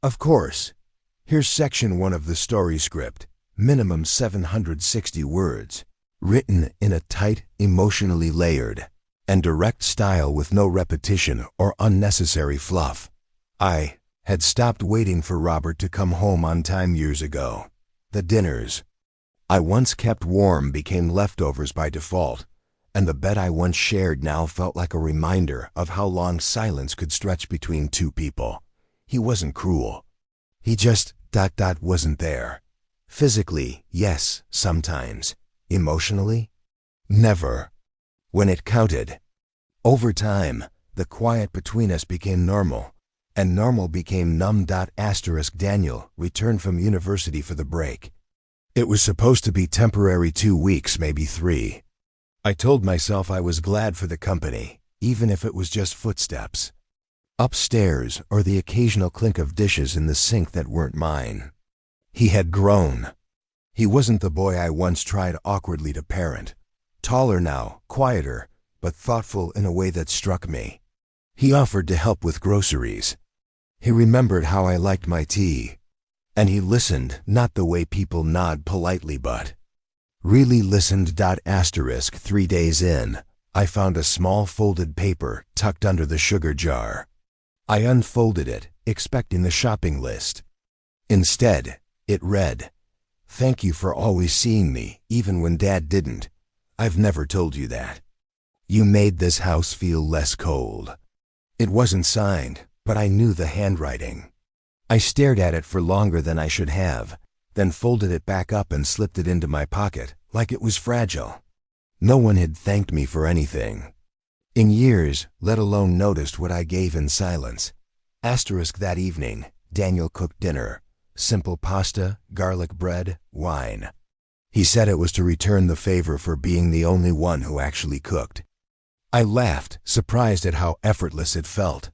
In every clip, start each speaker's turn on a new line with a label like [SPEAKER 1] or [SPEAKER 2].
[SPEAKER 1] Of course. Here's section 1 of the story script, minimum 760 words, written in a tight, emotionally layered, and direct style with no repetition or unnecessary fluff. I had stopped waiting for Robert to come home on time years ago. The dinners I once kept warm became leftovers by default, and the bed I once shared now felt like a reminder of how long silence could stretch between two people. He wasn't cruel. He just wasn't there. Physically, yes, sometimes. Emotionally? Never. When it counted. Over time, the quiet between us became normal, and normal became numb. Daniel returned from university for the break. It was supposed to be temporary, 2 weeks, maybe 3. I told myself I was glad for the company, even if it was just footsteps upstairs or the occasional clink of dishes in the sink that weren't mine. He had grown. He wasn't the boy I once tried awkwardly to parent. Taller now, quieter, but thoughtful in a way that struck me. He offered to help with groceries. He remembered how I liked my tea. And he listened, not the way people nod politely, but really listened. 3 days in, I found a small folded paper tucked under the sugar jar. I unfolded it, expecting the shopping list. Instead, it read, "Thank you for always seeing me, even when Dad didn't. I've never told you that. You made this house feel less cold." It wasn't signed, but I knew the handwriting. I stared at it for longer than I should have, then folded it back up and slipped it into my pocket, like it was fragile. No one had thanked me for anything in years, let alone noticed what I gave in silence. That evening, Daniel cooked dinner. Simple pasta, garlic bread, wine. He said it was to return the favor for being the only one who actually cooked. I laughed, surprised at how effortless it felt.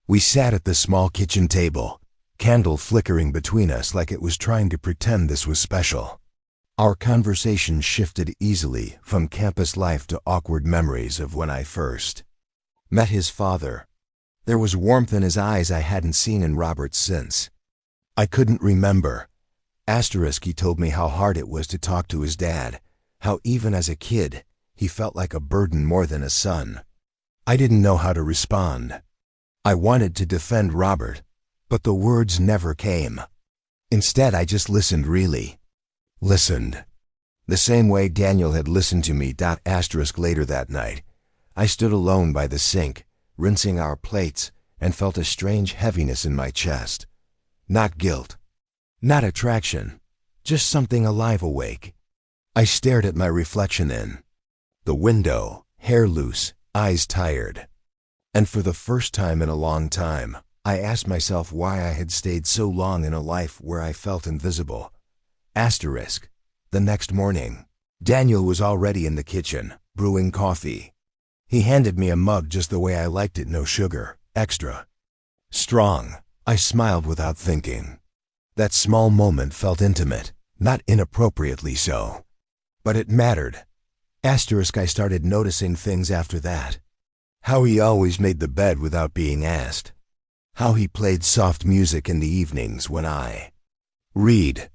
[SPEAKER 1] We sat at the small kitchen table, candle flickering between us like it was trying to pretend this was special. Our conversation shifted easily from campus life to awkward memories of when I first met his father. There was warmth in his eyes I hadn't seen in Robert since. I couldn't remember. He told me how hard it was to talk to his dad, how even as a kid, he felt like a burden more than a son. I didn't know how to respond. I wanted to defend Robert, but the words never came. Instead, I just listened, really. Listened. The same way Daniel had listened to me. Later that night, I stood alone by the sink, rinsing our plates, and felt a strange heaviness in my chest. Not guilt. Not attraction. Just something alive, awake. I stared at my reflection in the window, hair loose, eyes tired. And for the first time in a long time, I asked myself why I had stayed so long in a life where I felt invisible. The next morning, Daniel was already in the kitchen, brewing coffee. He handed me a mug just the way I liked it, no sugar, extra strong. I smiled without thinking. That small moment felt intimate, not inappropriately so. But it mattered. I started noticing things after that. How he always made the bed without being asked. How he played soft music in the evenings when I read.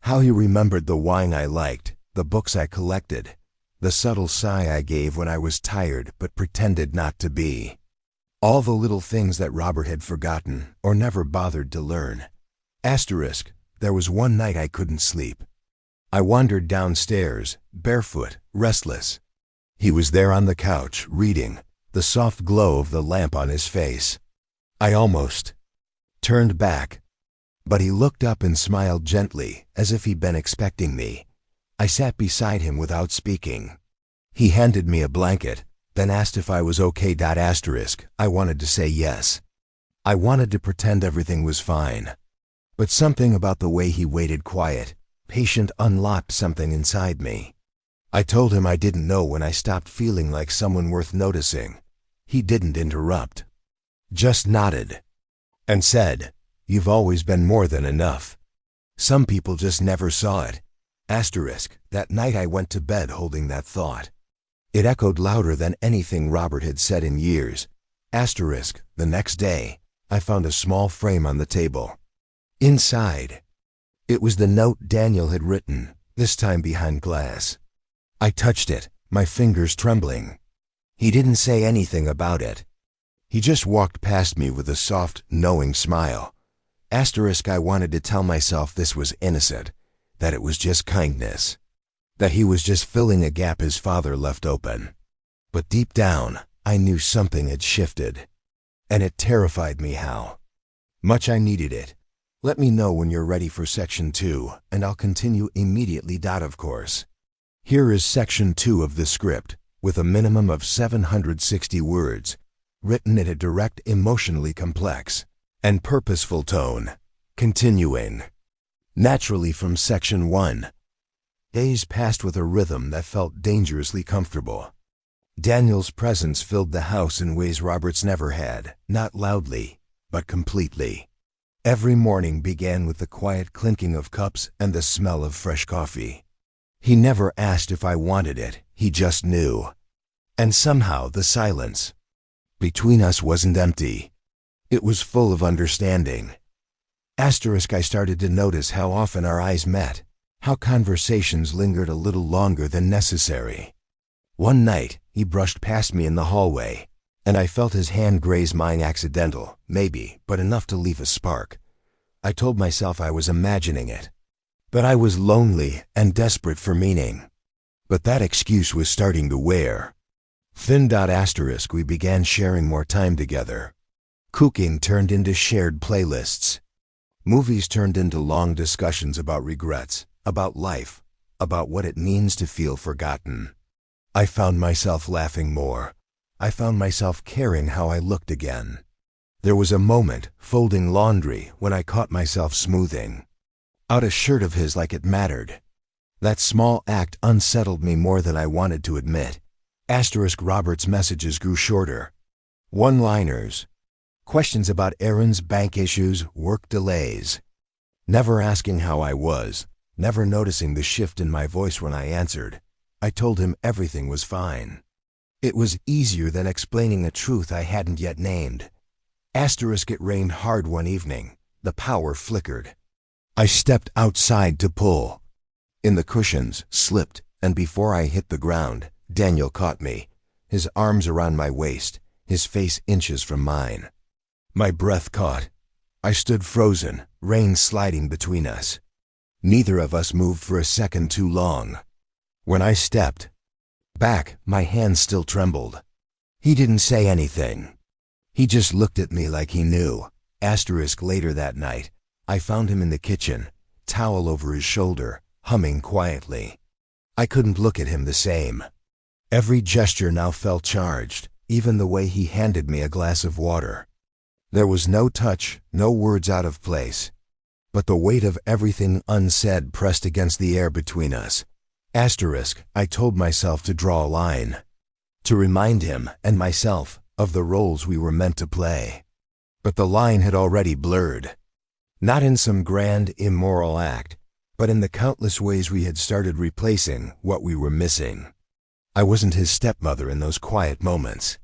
[SPEAKER 1] How he remembered the wine I liked, the books I collected, the subtle sigh I gave when I was tired but pretended not to be. All the little things that Robert had forgotten or never bothered to learn. There was one night I couldn't sleep. I wandered downstairs, barefoot, restless. He was there on the couch, reading, the soft glow of the lamp on his face. I almost turned back. But he looked up and smiled gently, as if he'd been expecting me. I sat beside him without speaking. He handed me a blanket, then asked if I was okay. I wanted to say yes. I wanted to pretend everything was fine. But something about the way he waited quiet, patient, unlocked something inside me. I told him I didn't know when I stopped feeling like someone worth noticing. He didn't interrupt. Just nodded. And said, "You've always been more than enough. Some people just never saw it." That night I went to bed holding that thought. It echoed louder than anything Robert had said in years. The next day, I found a small frame on the table. Inside, it was the note Daniel had written, this time behind glass. I touched it, my fingers trembling. He didn't say anything about it. He just walked past me with a soft, knowing smile. I wanted to tell myself this was innocent, that it was just kindness, that he was just filling a gap his father left open. But deep down, I knew something had shifted, and it terrified me how much I needed it. Let me know when you're ready for Section 2, and I'll continue immediately. Of course. Here is Section 2 of the script, with a minimum of 760 words, written in a direct, emotionally complex, and purposeful tone. Continuing naturally from Section 1. Days passed with a rhythm that felt dangerously comfortable. Daniel's presence filled the house in ways Roberts never had, not loudly, but completely. Every morning began with the quiet clinking of cups and the smell of fresh coffee. He never asked if I wanted it, he just knew. And somehow the silence between us wasn't empty. It was full of understanding. I started to notice how often our eyes met, how conversations lingered a little longer than necessary. One night, he brushed past me in the hallway, and I felt his hand graze mine. Accidental, maybe, but enough to leave a spark. I told myself I was imagining it, that I was lonely and desperate for meaning. But that excuse was starting to wear thin. We began sharing more time together. Cooking turned into shared playlists. Movies turned into long discussions about regrets, about life, about what it means to feel forgotten. I found myself laughing more. I found myself caring how I looked again. There was a moment, folding laundry, when I caught myself smoothing out a shirt of his like it mattered. That small act unsettled me more than I wanted to admit. Robert's messages grew shorter. One-liners. Questions about errands, bank issues, work delays. Never asking how I was, never noticing the shift in my voice when I answered. I told him everything was fine. It was easier than explaining a truth I hadn't yet named. It rained hard one evening. The power flickered. I stepped outside to pull. In the cushions, slipped, and before I hit the ground, Daniel caught me, his arms around my waist, his face inches from mine. My breath caught. I stood frozen, rain sliding between us. Neither of us moved for a second too long. When I stepped back, my hands still trembled. He didn't say anything. He just looked at me like he knew. Later that night, I found him in the kitchen, towel over his shoulder, humming quietly. I couldn't look at him the same. Every gesture now felt charged, even the way he handed me a glass of water. There was no touch, no words out of place, but the weight of everything unsaid pressed against the air between us. I told myself to draw a line, to remind him and myself of the roles we were meant to play. But the line had already blurred. Not in some grand, immoral act, but in the countless ways we had started replacing what we were missing. I wasn't his stepmother in those quiet moments.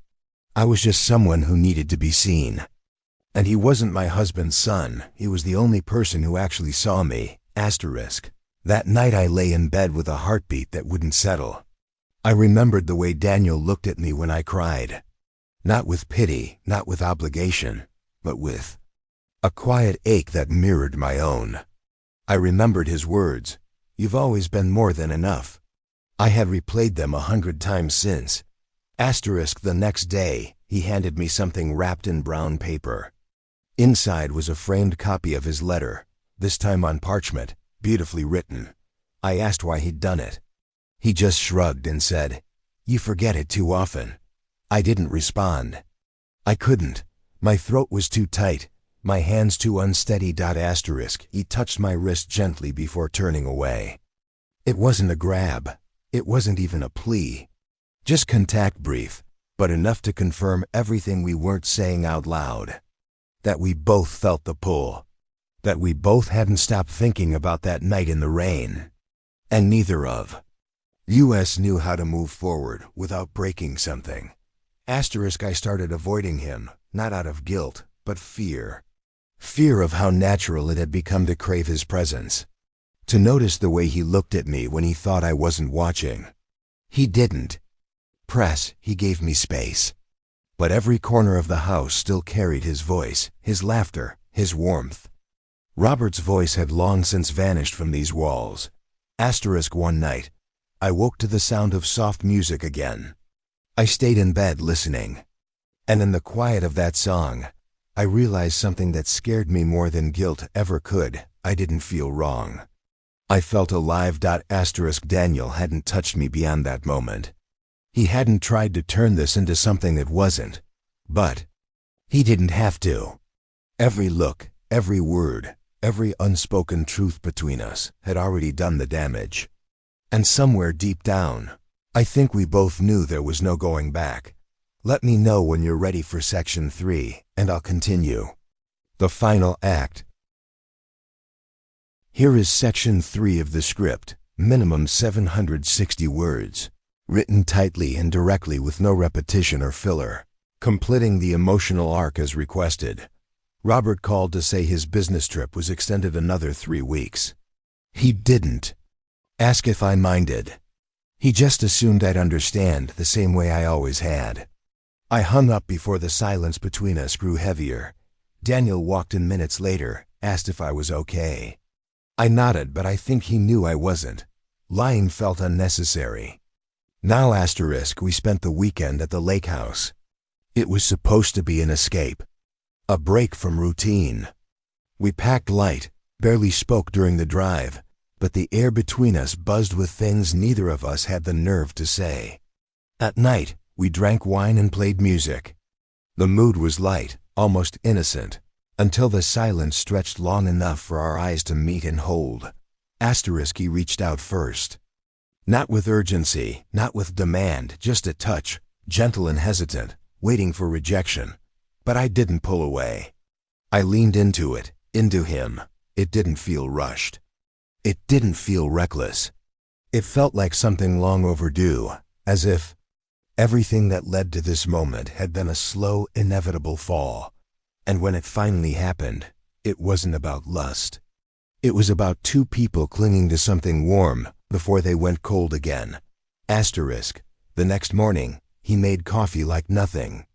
[SPEAKER 1] I was just someone who needed to be seen. And he wasn't my husband's son. He was the only person who actually saw me. That night I lay in bed with a heartbeat that wouldn't settle. I remembered the way Daniel looked at me when I cried. Not with pity, not with obligation, but with a quiet ache that mirrored my own. I remembered his words, "You've always been more than enough." I had replayed them 100 times since. The next day, he handed me something wrapped in brown paper. Inside was a framed copy of his letter, this time on parchment, beautifully written. I asked why he'd done it. He just shrugged and said, "You forget it too often." I didn't respond. I couldn't. My throat was too tight, my hands too unsteady. He touched my wrist gently before turning away. It wasn't a grab. It wasn't even a plea. Just contact brief, but enough to confirm everything we weren't saying out loud. That we both felt the pull. That we both hadn't stopped thinking about that night in the rain. And neither of us knew how to move forward without breaking something. I started avoiding him, not out of guilt, but fear. Fear of how natural it had become to crave his presence. To notice the way he looked at me when he thought I wasn't watching. He didn't press, he gave me space. But every corner of the house still carried his voice, his laughter, his warmth. Robert's voice had long since vanished from these walls. One night, I woke to the sound of soft music again. I stayed in bed listening. And in the quiet of that song, I realized something that scared me more than guilt ever could. I didn't feel wrong. I felt alive. Daniel hadn't touched me beyond that moment. He hadn't tried to turn this into something it wasn't. But he didn't have to. Every look, every word, every unspoken truth between us had already done the damage. And somewhere deep down, I think we both knew there was no going back. Let me know when you're ready for section 3, and I'll continue. The final act. Here is section 3 of the script, minimum 760 words, written tightly and directly with no repetition or filler, completing the emotional arc as requested. Robert called to say his business trip was extended another 3 weeks. He didn't ask if I minded. He just assumed I'd understand the same way I always had. I hung up before the silence between us grew heavier. Daniel walked in minutes later, asked if I was okay. I nodded, but I think he knew I wasn't. Lying felt unnecessary. Now we spent the weekend at the lake house. It was supposed to be an escape. A break from routine. We packed light, barely spoke during the drive, but the air between us buzzed with things neither of us had the nerve to say. At night, we drank wine and played music. The mood was light, almost innocent, until the silence stretched long enough for our eyes to meet and hold. He reached out first. Not with urgency, not with demand, just a touch, gentle and hesitant, waiting for rejection. But I didn't pull away. I leaned into it, into him. It didn't feel rushed. It didn't feel reckless. It felt like something long overdue, as if everything that led to this moment had been a slow, inevitable fall. And when it finally happened, it wasn't about lust. It was about 2 people clinging to something warm before they went cold again. The next morning, he made coffee like nothing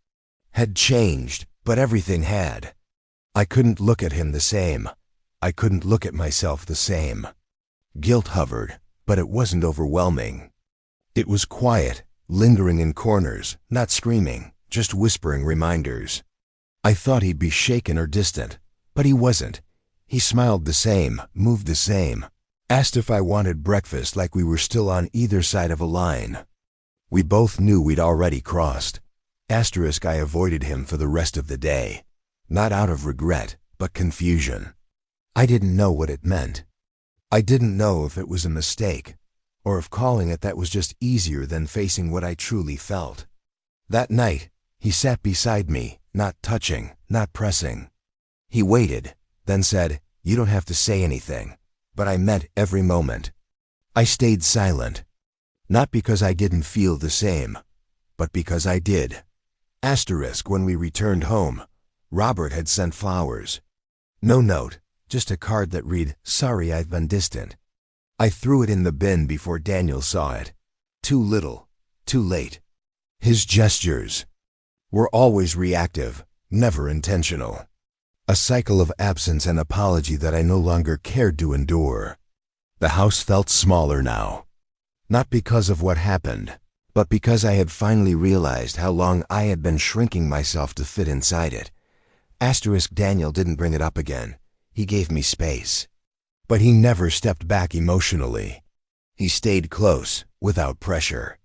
[SPEAKER 1] had changed, but everything had. I couldn't look at him the same. I couldn't look at myself the same. Guilt hovered, but it wasn't overwhelming. It was quiet, lingering in corners, not screaming, just whispering reminders. I thought he'd be shaken or distant, but he wasn't. He smiled the same, moved the same, asked if I wanted breakfast like we were still on either side of a line. We both knew we'd already crossed. I avoided him for the rest of the day, not out of regret, but confusion. I didn't know what it meant. I didn't know if it was a mistake, or if calling it that was just easier than facing what I truly felt. That night, he sat beside me, not touching, not pressing. He waited, then said, "You don't have to say anything," but I meant every moment. I stayed silent, not because I didn't feel the same, but because I did. When we returned home, Robert had sent flowers. No note, just a card that read, "Sorry I've been distant." I threw it in the bin before Daniel saw it. Too little, too late. His gestures were always reactive, never intentional. A cycle of absence and apology that I no longer cared to endure. The house felt smaller now. Not because of what happened, but because I had finally realized how long I had been shrinking myself to fit inside it. Daniel didn't bring it up again. He gave me space. But he never stepped back emotionally. He stayed close, without pressure,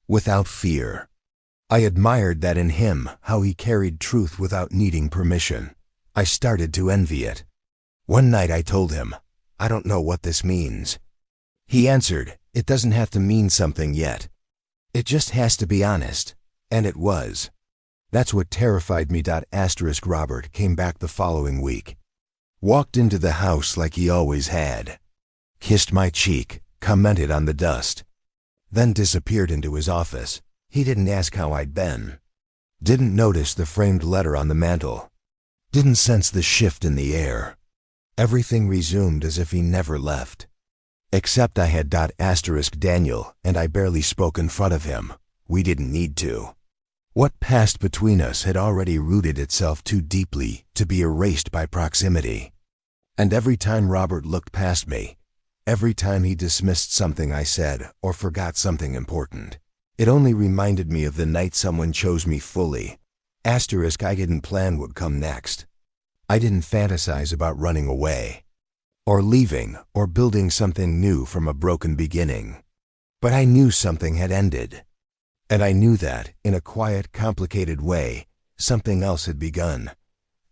[SPEAKER 1] without fear. I admired that in him, how he carried truth without needing permission. I started to envy it. One night I told him, "I don't know what this means." He answered, "It doesn't have to mean something yet. It just has to be honest." And it was. That's what terrified me. Robert came back the following week. Walked into the house like he always had. Kissed my cheek, commented on the dust. Then disappeared into his office. He didn't ask how I'd been. Didn't notice the framed letter on the mantel. Didn't sense the shift in the air. Everything resumed as if he never left. Except I had Daniel, and I barely spoke in front of him. We didn't need to. What passed between us had already rooted itself too deeply to be erased by proximity. And every time Robert looked past me, every time he dismissed something I said or forgot something important, it only reminded me of the night someone chose me fully. I didn't plan would come next. I didn't fantasize about running away, or leaving, or building something new from a broken beginning. But I knew something had ended. And I knew that, in a quiet, complicated way, something else had begun.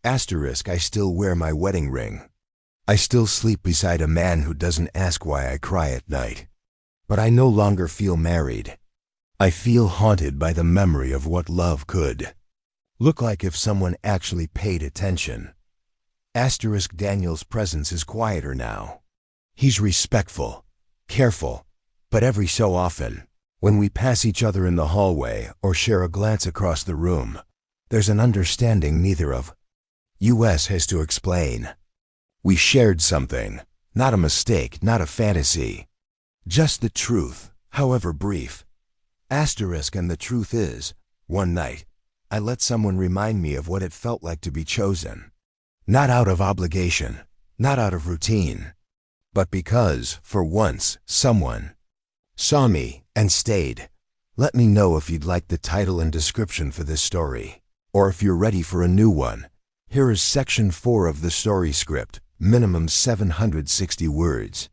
[SPEAKER 1] I still wear my wedding ring. I still sleep beside a man who doesn't ask why I cry at night. But I no longer feel married. I feel haunted by the memory of what love could look like if someone actually paid attention. Daniel's presence is quieter now. He's respectful, careful, but every so often, when we pass each other in the hallway or share a glance across the room, there's an understanding neither of us has to explain. We shared something, not a mistake, not a fantasy. Just the truth, however brief. And the truth is, one night, I let someone remind me of what it felt like to be chosen. Not out of obligation, not out of routine, but because, for once, someone saw me and stayed. Let me know if you'd like the title and description for this story, or if you're ready for a new one. Here is section 4 of the story script, minimum 760 words.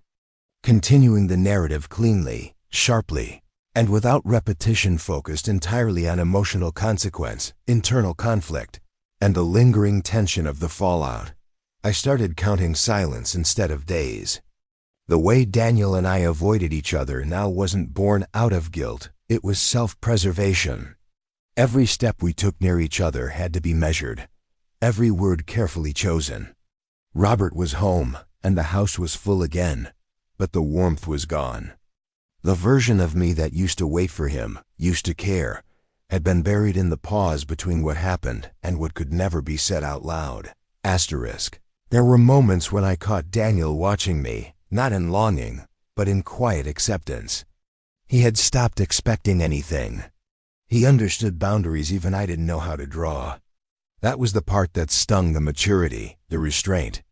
[SPEAKER 1] Continuing the narrative cleanly, sharply, and without repetition, focused entirely on emotional consequence, internal conflict, and the lingering tension of the fallout. I started counting silence instead of days. The way Daniel and I avoided each other now wasn't born out of guilt, it was self-preservation. Every step we took near each other had to be measured, every word carefully chosen. Robert was home, and the house was full again, but the warmth was gone. The version of me that used to wait for him, used to care, had been buried in the pause between what happened and what could never be said out loud. There were moments when I caught Daniel watching me, not in longing, but in quiet acceptance. He had stopped expecting anything. He understood boundaries even I didn't know how to draw. That was the part that stung, the maturity, the restraint.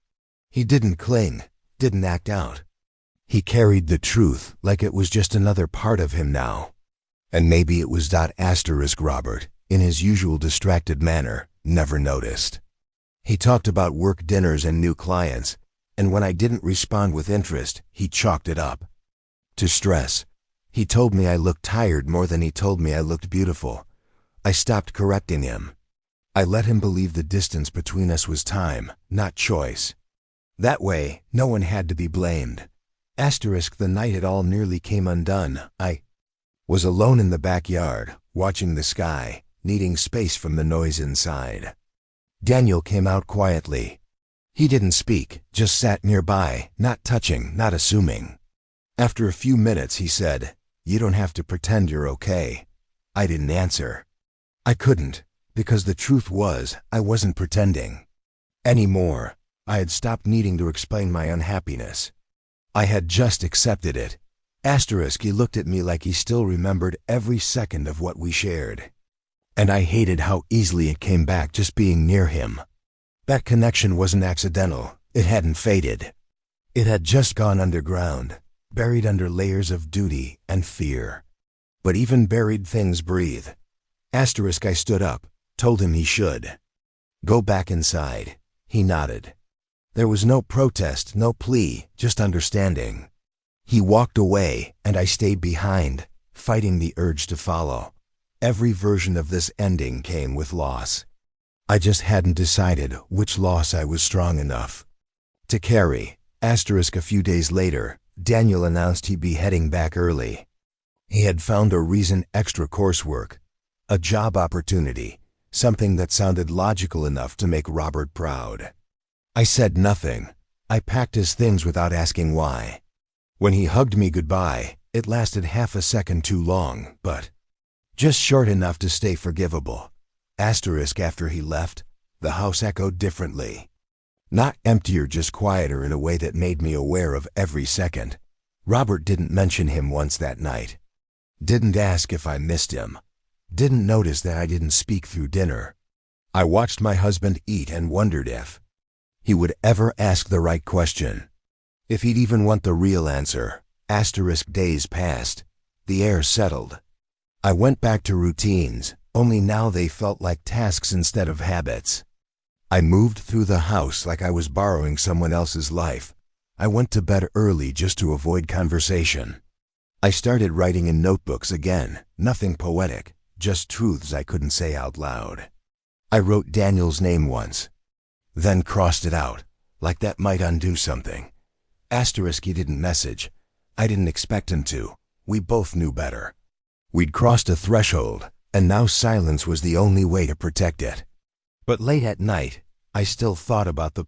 [SPEAKER 1] He didn't cling, didn't act out. He carried the truth like it was just another part of him now. And maybe it was Robert, in his usual distracted manner, never noticed. He talked about work dinners and new clients, and when I didn't respond with interest, he chalked it up to stress. He told me I looked tired more than he told me I looked beautiful. I stopped correcting him. I let him believe the distance between us was time, not choice. That way, no one had to be blamed. The night it all nearly came undone, I was alone in the backyard, watching the sky, needing space from the noise inside. Daniel came out quietly. He didn't speak, just sat nearby, not touching, not assuming. After a few minutes he said, "You don't have to pretend you're okay." I didn't answer. I couldn't, because the truth was, I wasn't pretending anymore. I had stopped needing to explain my unhappiness. I had just accepted it. He looked at me like he still remembered every second of what we shared. And I hated how easily it came back just being near him. That connection wasn't accidental, it hadn't faded. It had just gone underground, buried under layers of duty and fear. But even buried things breathe. I stood up, told him he should go back inside. He nodded. There was no protest, no plea, just understanding. He walked away, and I stayed behind, fighting the urge to follow. Every version of this ending came with loss. I just hadn't decided which loss I was strong enough to carry. A few days later, Daniel announced he'd be heading back early. He had found a reason: extra coursework, a job opportunity, something that sounded logical enough to make Robert proud. I said nothing. I packed his things without asking why. When he hugged me goodbye, it lasted half a second too long, but just short enough to stay forgivable. After he left, The house echoed differently. Not emptier, just quieter in a way that made me aware of every second. Robert didn't mention him once that night. Didn't ask if I missed him. Didn't notice that I didn't speak through dinner. I watched my husband eat and wondered if he would ever ask the right question. If he'd even want the real answer. Days passed. The air settled. I went back to routines, only now they felt like tasks instead of habits. I moved through the house like I was borrowing someone else's life. I went to bed early just to avoid conversation. I started writing in notebooks again, nothing poetic, just truths I couldn't say out loud. I wrote Daniel's name once, then crossed it out, like that might undo something. He didn't message. I didn't expect him to. We both knew better. We'd crossed a threshold, and now silence was the only way to protect it. But late at night, I still thought about the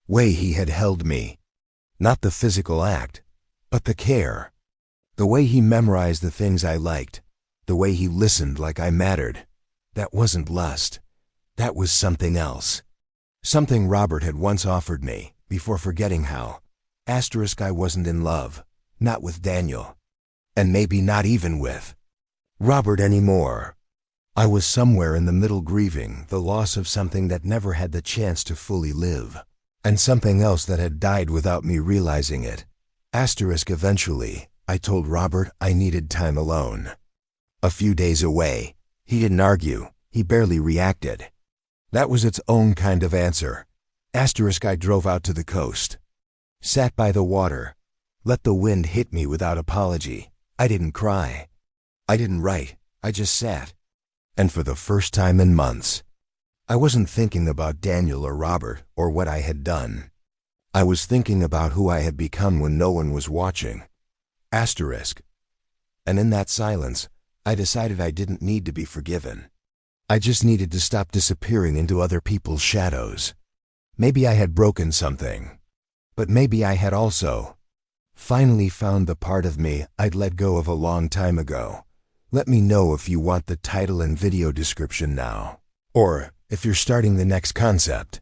[SPEAKER 1] way he had held me. Not the physical act, but the care. The way he memorized the things I liked. The way he listened like I mattered. That wasn't lust. That was something else. Something Robert had once offered me, before forgetting how. I wasn't in love. Not with Daniel. And maybe not even with Robert anymore. I was somewhere in the middle, grieving the loss of something that never had the chance to fully live, and something else that had died without me realizing it. Eventually, I told Robert I needed time alone. A few days away. He didn't argue. He barely reacted. That was its own kind of answer. I drove out to the coast. Sat by the water. Let the wind hit me without apology. I didn't cry. I didn't write. I just sat. And for the first time in months, I wasn't thinking about Daniel or Robert or what I had done. I was thinking about who I had become when no one was watching. And in that silence, I decided I didn't need to be forgiven. I just needed to stop disappearing into other people's shadows. Maybe I had broken something. But maybe I had also finally found the part of me I'd let go of a long time ago. Let me know if you want the title and video description now, or if you're starting the next concept.